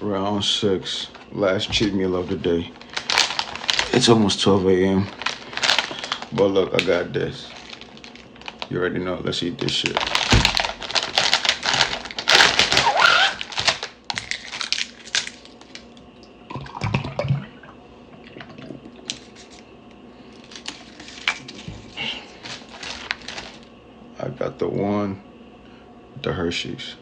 Round 6. Last cheat meal of the day. It's almost 12 a.m. But look, I got this. You already know. Let's eat this shit. I got the one, the Hershey's.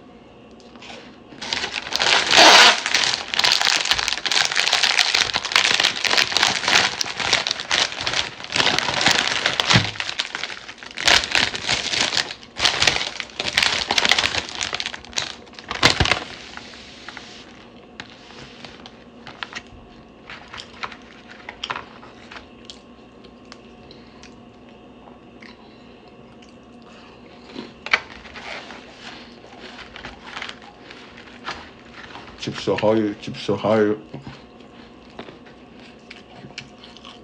Chips Ohio, Chips Ohio.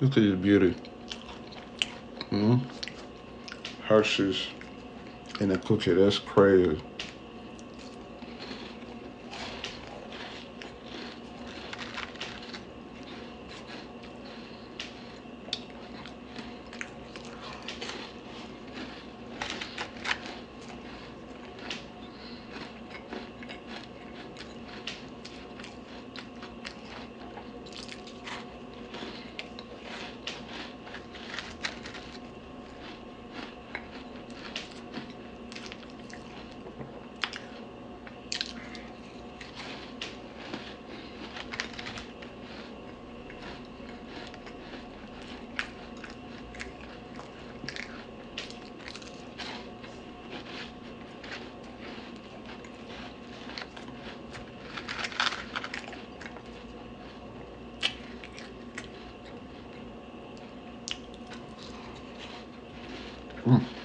Look at this beauty. Hershey's in a cookie. That's crazy. Mm.